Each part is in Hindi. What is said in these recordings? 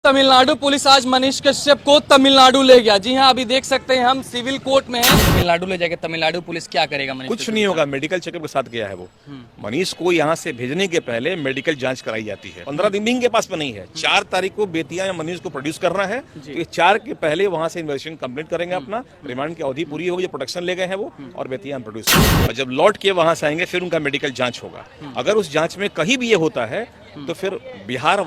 तमिलनाडु पुलिस आज मनीष कश्यप को तमिलनाडु ले गया। जी हाँ, अभी देख सकते हैं हम सिविल कोर्ट में हैं। तमिलनाडु ले जाके तमिलनाडु पुलिस क्या करेगा? मनीष कुछ नहीं होगा, मेडिकल चेकअप के साथ गया है वो। मनीष को यहाँ से भेजने के पहले मेडिकल जांच कराई जाती है। 15 दिन भी इनके पास में नहीं है। 4 तारीख को बेतिया या मनीष को प्रोड्यूस करना है, तो ये 4 के पहले वहाँ से इन्वेस्टिगेशन कंप्लीट करेंगे। अपना रिमांड की अवधि पूरी होगी, प्रोटेक्शन ले गए हैं वो, और बेतिया में प्रोड्यूस करेंगे। और जब लौट के वहाँ से आएंगे फिर उनका मेडिकल जांच होगा। अगर उस जांच में कहीं भी ये होता है तो फिर बिहार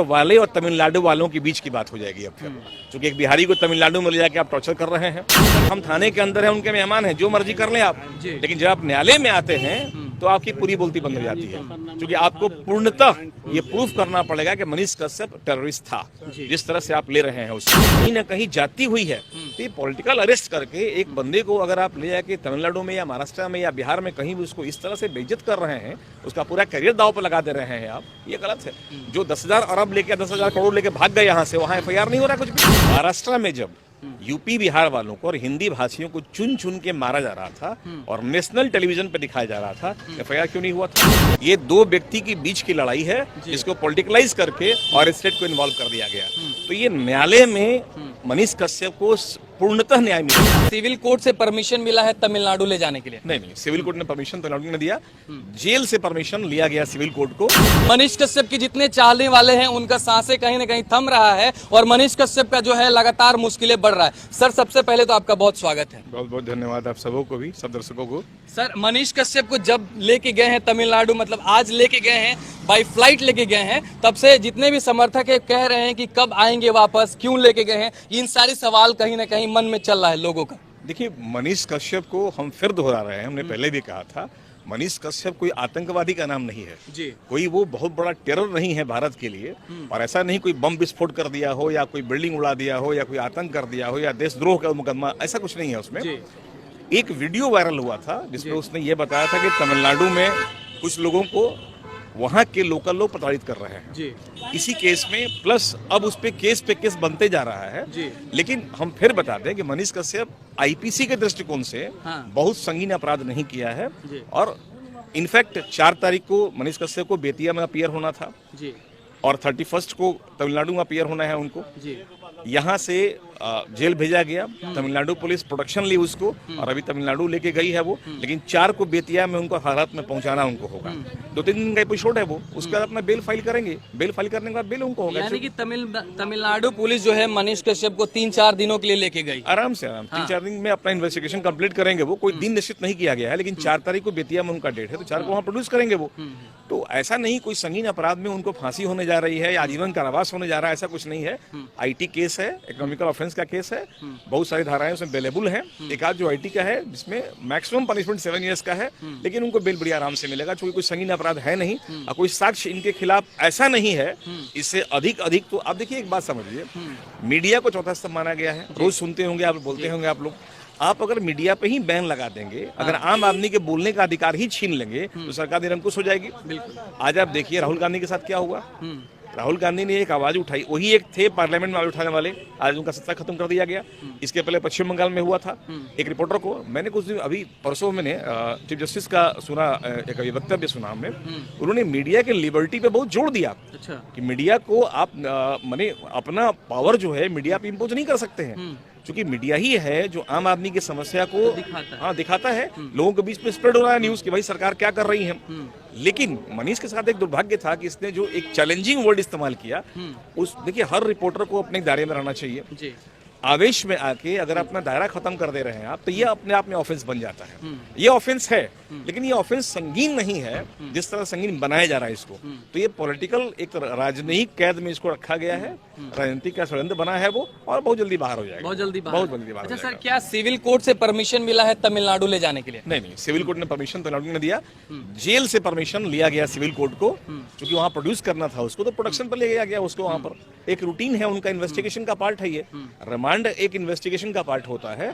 वाले और तमिलनाडु वालों के बीच की बात हो जाएगी। अब फिर क्योंकि एक बिहारी को तमिलनाडु में ले जाके आप टॉर्चर कर रहे हैं। हम थाने के अंदर हैं, उनके मेहमान हैं, जो मर्जी कर लें आप, लेकिन जब आप न्यायालय में आते हैं तो आपकी पूरी बोलती बंद हो जाती है, क्योंकि आपको पूर्णतः ये प्रूफ करना पड़ेगा कि मनीष कश्यप टेररिस्ट था। जिस तरह से आप ले रहे हैं उसको कहीं ना कहीं जाती हुई है, तो ये पॉलिटिकल अरेस्ट करके एक बंदे को अगर आप ले जाके तमिलनाडु में या महाराष्ट्र में या बिहार में कहीं भी उसको इस तरह से बेइज्जत कर रहे हैं, उसका पूरा करियर दांव पर लगा दे रहे हैं आप, ये गलत है। जो 10,000 अरब लेके 10,000 करोड़ लेके भाग गए यहाँ से, वहाँ FIR नहीं हो रहा कुछ भी। महाराष्ट्र में जब यूपी बिहार वालों को और हिंदी भाषियों को चुन चुन के मारा जा रहा था और नेशनल टेलीविजन पे दिखाया जा रहा था, FIR क्यों नहीं हुआ था? ये 2 व्यक्ति के बीच की लड़ाई है, जिसको पॉलिटिकलाइज करके और स्टेट को इन्वॉल्व कर दिया गया। तो ये न्यायालय में मनीष कश्यप को पूर्णतः न्याय मिला। सिविल कोर्ट से परमिशन मिला है तमिलनाडु ले जाने के लिए? नहीं, सिविल कोर्ट ने परमिशन तमिलनाडु ने दिया, जेल से परमिशन लिया गया सिविल कोर्ट को। मनीष कश्यप की जितने चाहने वाले हैं उनका सांसें कहीं ना कहीं थम रहा है और मनीष कश्यप का जो है लगातार मुश्किलें बढ़ रहा है। सर, सबसे पहले तो आपका बहुत स्वागत है। बहुत बहुत धन्यवाद आप सबों को भी, सब दर्शकों को। सर, मनीष कश्यप को जब लेके गए हैं तमिलनाडु, मतलब आज लेके गए हैं, बाय फ्लाइट लेके गए हैं, तब से जितने भी समर्थक है कह रहे हैं कि कब आएंगे वापस, क्यों लेके गए हैं, इन सारे सवाल कहीं ना कहीं मन में चल रहा है लोगों का। देखिए, मनीष कश्यप को हम फिर दोहरा रहे हैं, हमने पहले भी कहा था, मनीष कश्यप कोई आतंकवादी का नाम नहीं है जी। कोई वो बहुत बड़ा टेरर नहीं है भारत के लिए, और ऐसा नहीं कोई बम विस्फोट कर दिया हो या कोई बिल्डिंग उड़ा दिया हो या कोई आतंक कर दिया हो या देशद्रोह का मुकदमा, ऐसा कुछ नहीं है उसमें। एक वीडियो वायरल हुआ था जिसमें उसने ये बताया था कि तमिलनाडु में कुछ लोगों को वहाँ के लोकल लोग प्रताड़ित कर रहे हैं जी। इसी केस में, प्लस अब उस पे केस बनते जा रहा है जी। लेकिन हम फिर बता दें कि मनीष कश्यप IPC के दृष्टिकोण से बहुत संगीन अपराध नहीं किया है। और इनफैक्ट 4 तारीख को मनीष कश्यप को बेतिया में अपीयर होना था जी, और 31 को तमिलनाडु में अपीयर होना है उनको जी। यहाँ से जेल भेजा गया। तमिलनाडु पुलिस प्रोटेक्शन ली उसको और अभी तमिलनाडु लेके गई है वो, लेकिन 4 को बेतिया में उनको हालात में पहुंचाना उनको होगा। 2-3 दिन का एपिसोड है वो, उसके बाद अपना बेल फाइल करेंगे। बेल फाइल करने के बाद बेल उनको होगा। यानी कि तमिलनाडु पुलिस जो है मनीष कश्यप को 3-4 दिनों के लिए लेके गई। आराम 3-4 दिन में अपना इन्वेस्टिगेशन कंप्लीट करेंगे वो। कोई दिन निश्चित नहीं किया गया है, लेकिन 4 तारीख को बेतिया में उनका डेट है, तो 4 को वहाँ प्रोड्यूस करेंगे वो। तो ऐसा नहीं कोई संगीन अपराध में उनको फांसी होने जा रही है या आजीवन कारावास होने जा रहा है, ऐसा कुछ नहीं है। IT केस है, इकोनॉमिकल ऑफेंस का केस है, बहुत सारी धाराएं उसमें अवेलेबल हैं। एक आध जो IT का है जिसमें मैक्सिमम पनिशमेंट 7 इयर्स का है, लेकिन उनको बेल बड़ी आराम से मिलेगा, क्योंकि कोई संगीन अपराध है नहीं और कोई साक्ष्य इनके खिलाफ ऐसा नहीं है। इससे अधिक तो आप देखिए, एक बात समझिए, मीडिया को चौथा स्तंभ माना गया है। रोज सुनते होंगे आप, बोलते होंगे आप लोग, आप अगर मीडिया पे ही बैन लगा देंगे, अगर आम आदमी के बोलने का अधिकार ही छीन लेंगे, तो सरकार निरंकुश हो जाएगी। आज आप देखिए राहुल गांधी के साथ क्या हुआ। राहुल गांधी ने एक आवाज उठाई, वही एक थे पार्लियामेंट में आवाज उठाने वाले, आज उनका सत्ता खत्म कर दिया गया। इसके पहले पश्चिम बंगाल में हुआ था। एक रिपोर्टर को मैंने कुछ दिन अभी परसों मैंने चीफ जस्टिस का सुना, एक वक्तव्य सुना हमने, उन्होंने मीडिया के लिबर्टी पे बहुत जोर दिया। अच्छा। कि मीडिया को आप माने अपना पावर जो है मीडिया पे इम्पोज नहीं कर सकते हैं, क्योंकि मीडिया ही है जो आम आदमी की समस्या को दिखाता है। लोगों के बीच में स्प्रेड हो रहा है न्यूज कि भाई सरकार क्या कर रही है। लेकिन मनीष के साथ एक दुर्भाग्य था कि इसने जो एक चैलेंजिंग वर्ड इस्तेमाल किया, उस देखिए हर रिपोर्टर को अपने दायरे में रहना चाहिए जी। आवेश में आके अगर अपना दायरा खत्म कर दे रहे हैं आप, तो ये अपने आप में ऑफेंस बन जाता है। ये ऑफेंस है, लेकिन ये ऑफेंस संगीन नहीं है जिस तरह संगीन बनाया जा रहा है इसको। तो ये पॉलिटिकल एक राजनयिक कैद में इसको रखा गया है, राजनीतिक का षड्यंत्र बना है वो, और बहुत जल्दी बाहर हो जाएगा। बहुत जल्दी बाहर। अच्छा सर, क्या सिविल कोर्ट से परमिशन मिला है तमिलनाडु ले जाने के लिए? नहीं, सिविल कोर्ट ने परमिशन तमिलनाडु ने दिया, जेल से परमिशन लिया गया सिविल कोर्ट को, क्योंकि वहाँ प्रोड्यूस करना था उसको, तो प्रोडक्शन पर ले गया उसको। वहाँ पर एक रूटीन है उनका, इन्वेस्टिगेशन का पार्ट है ये। रिमांड एक इन्वेस्टिगेशन का पार्ट होता है,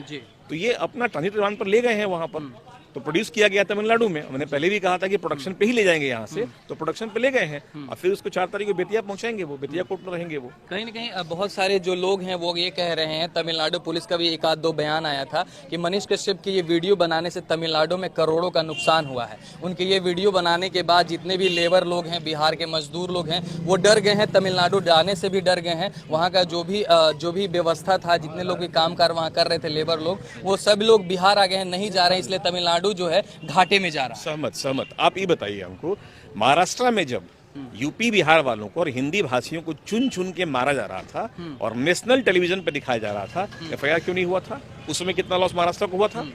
तो ये अपना ट्रांजिट रिमांड पर ले गए हैं वहाँ पर। तो प्रोड्यूस किया गया तमिलनाडु में। मैंने पहले भी कहा था कि प्रोडक्शन पे ही ले जाएंगे यहाँ से, तो प्रोडक्शन पे ले गए हैं और फिर उसको 4 तारीख को बेतिया पहुंचाएंगे, वो बेतिया कोर्ट में रहेंगे वो। कहीं ना कहीं बहुत सारे जो लोग हैं वो ये कह रहे हैं, तमिलनाडु पुलिस का भी एक आध दो बयान आया था कि मनीष कश्यप की ये वीडियो बनाने से तमिलनाडु में करोड़ों का नुकसान हुआ है। उनके ये वीडियो बनाने के बाद जितने भी लेबर लोग हैं, बिहार के मजदूर लोग हैं, वो डर गए हैं, तमिलनाडु जाने से भी डर गए हैं। वहाँ का जो भी व्यवस्था था, जितने लोग भी कामकाज वहाँ कर रहे थे लेबर लोग, वो सब लोग बिहार आ गए हैं, नहीं जा रहे हैं, इसलिए तमिलनाडु जो है घाटे में जा रहा है। सहमत। आप ये बताइए हमको, महाराष्ट्र में जब यूपी बिहार वालों को और हिंदी भाषियों को चुन चुन के मारा जा रहा था और नेशनल टेलीविजन पे दिखाया जा रहा था, एफआईआर क्यों नहीं हुआ था? उसमें कितना लॉस महाराष्ट्र को हुआ था?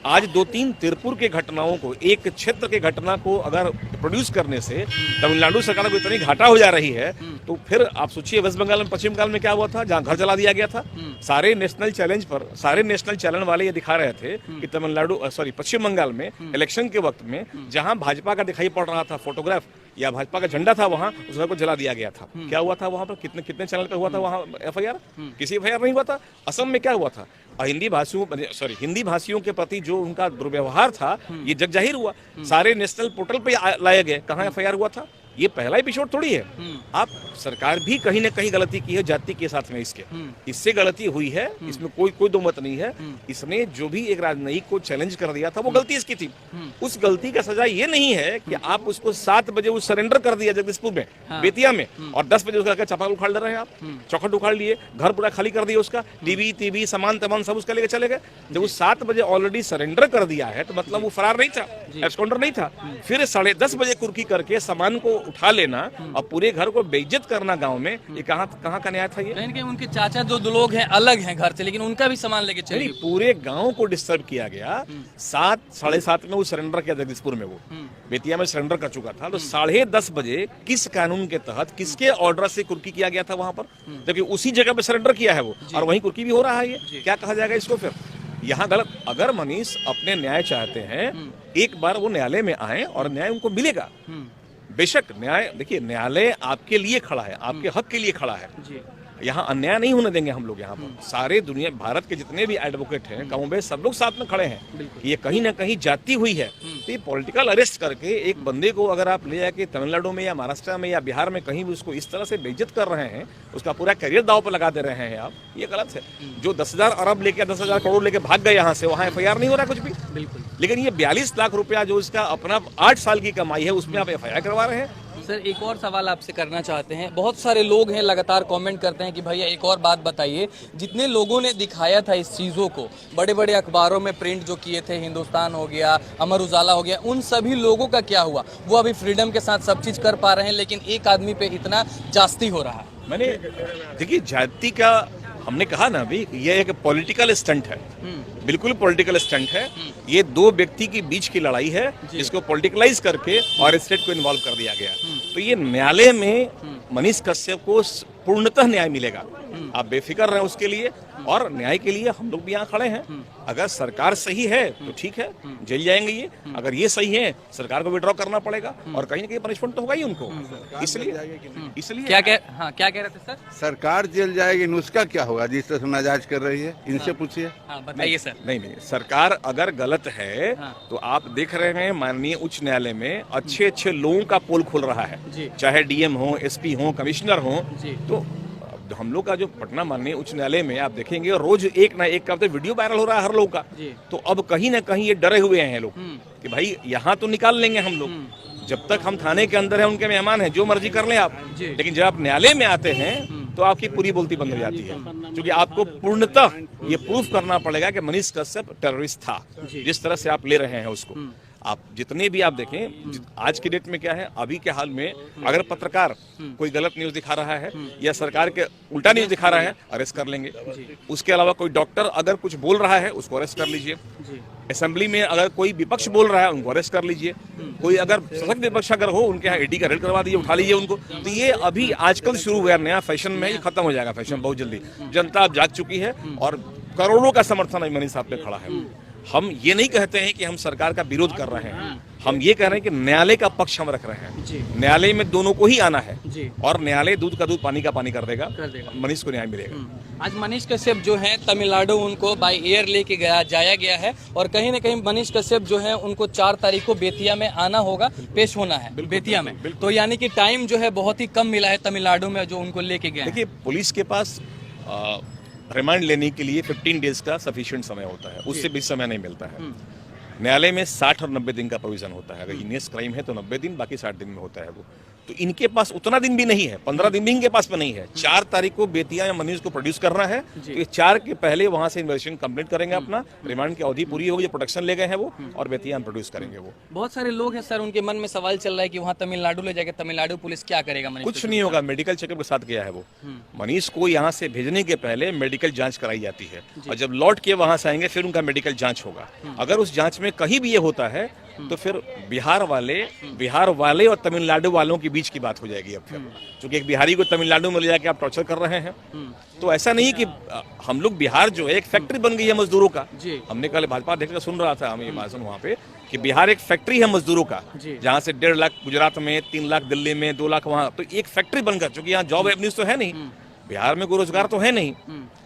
आज 2-3 तिरपुर के घटनाओं को, एक क्षेत्र के घटना को अगर प्रोड्यूस करने से तमिलनाडु सरकार को इतनी घाटा हो जा रही है, तो फिर आप सोचिए वेस्ट बंगाल में, पश्चिम बंगाल में क्या हुआ था, जहां घर जला दिया गया था। सारे नेशनल चैनल वाले ये दिखा रहे थे कि पश्चिम बंगाल में इलेक्शन के वक्त में जहां भाजपा का दिखाई पड़ रहा था फोटोग्राफ या भाजपा का झंडा था, वहां उस घर को जला दिया गया था। क्या हुआ था वहां पर? कितने चैनल पे हुआ था वहां एफआईआर? किसी एफआईआर नहीं हुआ था। असम में क्या हुआ था? हिंदी भाषियों के प्रति जो उनका दुर्व्यवहार था, ये जग जाहिर हुआ, सारे नेशनल पोर्टल पे लाए गए। कहाँ एफआईआर हुआ था? ये पहला एपिसोड थोड़ी है। आप सरकार भी कहीं ना कहीं गलती की है जाति के साथ में, इससे गलती हुई है, इसमें कोई दो मत नहीं है। इसने जो भी एक राजनयिक को चैलेंज कर दिया था, वो गलती इसकी थी। उस गलती का सजा ये नहीं है कि आप उसको 7 बजे वो सरेंडर कर दिया जगदीशपुर में, बेतिया में, और 10 बजे उसका चापाकल उखाड़ ले रहे हैं आप, चौखट उखाड़ लिए, घर पूरा खाली कर दिया उसका, टीवी सामान तमाम सब उसका लेके चले गए। जब वो 7 बजे ऑलरेडी सरेंडर कर दिया है, तो मतलब वो फरार नहीं था, एब्सकॉन्डर नहीं था। फिर 10:30 बजे कुर्की करके सामान को उठा लेना और पूरे घर को बेइज्जत करना गांव में, ये कहाँ का न्याय था? ये उनके चाचा जो लोग हैं अलग हैं घर से, लेकिन उनका भी सामान लेके चले। पूरे गांव को डिस्टर्ब किया गया। 7-7:30 में वो सरेंडर किया जगदीशपुर में, वो बेतिया में सरेंडर कर चुका था। तो 10:30 बजे किस कानून के तहत, किसके ऑर्डर से कुर्की किया गया था वहां पर? जबकि उसी जगह पे सरेंडर किया है वो, और वहीं कुर्की भी हो रहा है। ये क्या कहा जाएगा इसको? फिर यहाँ गलत। अगर मनीष अपने न्याय चाहते हैं, एक बार वो न्यायालय में आए और न्याय उनको मिलेगा। बेशक न्याय, देखिए न्यायालय आपके लिए खड़ा है, आपके हक के लिए खड़ा है। यहाँ अन्याय नहीं होने देंगे हम लोग। यहाँ पर सारे दुनिया, भारत के जितने भी एडवोकेट हैं, गाँव में सब लोग साथ में खड़े हैं। ये कहीं ना कहीं जाती हुई है, तो ये पॉलिटिकल अरेस्ट करके एक बंदे को अगर आप ले जाके तमिलनाडु में या महाराष्ट्र में या बिहार में कहीं भी उसको इस तरह से बेइज्जत कर रहे हैं, उसका पूरा करियर दाव पर लगा दे रहे हैं आप, ये गलत है। जो 10,000 अरब लेके 10,000 करोड़ लेके भाग गए यहाँ से, वहाँ एफआईआर नहीं हो रहा कुछ भी। बिल्कुल। लेकिन ये 42 लाख रुपया जो इसका अपना 8 साल की कमाई है, उसमें आप एफआईआर करवा रहे हैं। सर, एक और सवाल आपसे करना चाहते हैं। बहुत सारे लोग हैं लगातार कमेंट करते हैं कि भैया एक और बात बताइए, जितने लोगों ने दिखाया था इस चीज़ों को, बड़े बड़े अखबारों में प्रिंट जो किए थे, हिंदुस्तान हो गया, अमर उजाला हो गया, उन सभी लोगों का क्या हुआ? वो अभी फ्रीडम के साथ सब चीज़ कर पा रहे हैं, लेकिन एक आदमी पे इतना जास्ती हो रहा है। मैंने देखिए, जाति का हमने कहा ना अभी, ये एक पॉलिटिकल स्टंट है, बिल्कुल पॉलिटिकल स्टंट है। ये 2 व्यक्ति के बीच की लड़ाई है, जिसको पॉलिटिकलाइज करके और स्टेट को इन्वॉल्व कर दिया गया। तो ये न्यायालय में मनीष कश्यप को पूर्णतः न्याय मिलेगा, आप बेफिक्र रहें उसके लिए। और न्याय के लिए हम लोग भी यहाँ खड़े हैं। अगर सरकार सही है तो ठीक है, जेल जाएंगे ये। अगर ये सही है, सरकार को विड्रॉ करना पड़ेगा और कहीं ना कहीं पनिशमेंट तो होगा ही उनको। इसलिए क्या कह रहे थे सर? सरकार जेल जाएगी, उसका क्या होगा जिस तरह से नाजायज कर रही है? इनसे पूछिए। बताइए सर। नहीं, सरकार अगर गलत है तो आप देख रहे हैं माननीय उच्च न्यायालय में अच्छे लोगों का पोल खुल रहा है, चाहे डीएम हो, एसपी हो, कमिश्नर हो। तो हम लोग का जो पटना माननीय उच्च न्यायालय में आप देखेंगे रोज एक ना एक का तो वीडियो वायरल हो रहा है हर लोग का। तो अब कहीं ना कहीं ये डरे हुए हैं लोग कि भाई यहाँ तो निकाल लेंगे हम लोग, जब तक हम थाने के अंदर हैं उनके मेहमान हैं, जो मर्जी कर लें आप। लेकिन जब आप न्यायालय में आते हैं तो आपकी पूरी बोलती बंद हो जाती है, क्योंकि आपको पूर्णतः ये प्रूफ करना पड़ेगा कि मनीष कश्यप टेररिस्ट था, जिस तरह से आप ले रहे हैं उसको। आप जितने भी आप देखें, आज की डेट में क्या है, अभी के हाल में अगर पत्रकार कोई गलत न्यूज दिखा रहा है या सरकार के उल्टा न्यूज दिखा रहा है, अरेस्ट कर लेंगे। उसके अलावा कोई डॉक्टर अगर कुछ बोल रहा है, उसको अरेस्ट कर लीजिए। असेंबली में अगर कोई विपक्ष बोल रहा है, उनको अरेस्ट कर लीजिए। कोई अगर सशक्त विपक्ष अगर हो, उनके यहाँ ईडी का रेड करवा दीजिए, उठा लीजिए उनको। तो ये अभी आजकल शुरू हुआ नया फैशन में, ये खत्म हो जाएगा फैशन बहुत जल्दी। जनता अब जाग चुकी है और करोड़ों का समर्थन मनीष साहब पे खड़ा है। हम ये नहीं कहते हैं कि हम सरकार का विरोध कर रहे हैं, हम ये कह रहे हैं कि न्यायालय का पक्ष हम रख रहे हैं। जी। न्यायालय में दोनों को ही आना है जी। और न्यायालय दूध का दूध पानी का पानी कर देगा, देगा। मनीष को न्याय मिलेगा। आज मनीष कश्यप जो है तमिलनाडु उनको बाय एयर लेके जाया गया है और कहीं ना कहीं मनीष कश्यप जो है उनको 4 तारीख को बेतिया में आना होगा, पेश होना है बेतिया में। तो यानी कि टाइम जो है बहुत ही कम मिला है तमिलनाडु में जो उनको लेके गए हैं। देखिए, पुलिस के पास रिमांड लेने के लिए 15 डेज का सफिशिएंट समय होता है, उससे भी समय नहीं मिलता है। न्यायालय में 60 और 90 दिन का प्रोविजन होता है। अगर हीनियस क्राइम है तो 90 दिन, बाकी 60 दिन में होता है वो। तो इनके पास उतना दिन भी नहीं है, 15 दिन भी इनके पास में नहीं है। 4 तारीख को बेतिया या मनीष को प्रोड्यूस करना है, तो ये 4 के पहले वहां से इन्वेस्टिगेशन कंप्लीट करेंगे, अपना रिमांड की अवधि पूरी होगी, जो प्रोटेक्शन ले गए हैं वो, और बेतिया में प्रोड्यूस करेंगे वो। बहुत सारे लोग हैं सर, उनके मन में सवाल चल रहा है कि वहाँ तमिलनाडु ले जाके तमिलनाडु पुलिस क्या करेगा मनीष? कुछ नहीं होगा, मेडिकल चेकअप के साथ गया है वो। मनीष को यहाँ से भेजने के पहले मेडिकल जांच कराई जाती है और जब लौट के वहां से आएंगे फिर उनका मेडिकल जांच होगा। अगर उस जांच में कहीं भी ये होता है तो फिर बिहार वाले और तमिलनाडु वालों के बीच की बात हो जाएगी। अब फिर क्योंकि एक बिहारी को तमिलनाडु में ले जाके आप टॉर्चर कर रहे हैं, तो ऐसा नहीं कि हम लोग, बिहार जो है एक फैक्ट्री बन गई है मजदूरों का। हमने कल भाजपा अध्यक्ष का सुन रहा था हम ये भाषण वहाँ पे कि बिहार एक फैक्ट्री है मजदूरों का, जहाँ से 1.5 लाख गुजरात में, 3 लाख दिल्ली में, 2 लाख वहाँ, तो एक फैक्ट्री बनकर, क्योंकि यहाँ जॉब एवेन्यूज तो है नहीं, बिहार में कोई रोजगार तो है नहीं,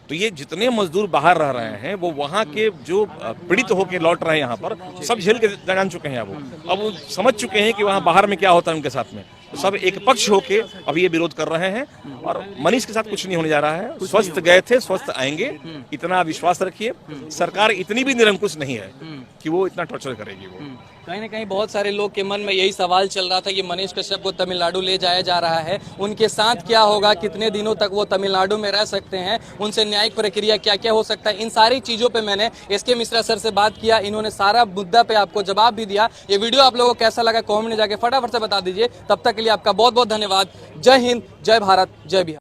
तो ये जितने मजदूर बाहर रह रहे हैं वो वहाँ के जो पीड़ित होकर लौट रहे हैं यहाँ पर, सब झेल के जान चुके हैं। अब वो समझ चुके हैं कि वहाँ बाहर में क्या होता है उनके साथ में, तो सब एक पक्ष होके अब ये विरोध कर रहे हैं। और मनीष के साथ कुछ नहीं होने जा रहा है, स्वस्थ गए थे, स्वस्थ आएंगे, इतना विश्वास रखिए। सरकार इतनी भी निरंकुश नहीं है कि वो इतना टॉर्चर करेगी वो। कहीं ना कहीं बहुत सारे लोग के मन में यही सवाल चल रहा था कि मनीष कश्यप को तमिलनाडु ले जाया जा रहा है, उनके साथ क्या होगा, कितने दिनों तक वो तमिलनाडु में रह सकते हैं, उनसे न्यायिक प्रक्रिया क्या क्या हो सकता है। इन सारी चीजों पे मैंने एसके मिश्रा सर से बात किया, इन्होंने सारा मुद्दा पे आपको जवाब भी दिया। ये वीडियो आप लोगों को कैसा लगा कमेंट में जाके फटाफट से बता दीजिए। तब तक के लिए आपका बहुत बहुत धन्यवाद। जय हिंद, जय भारत, जय बिहार।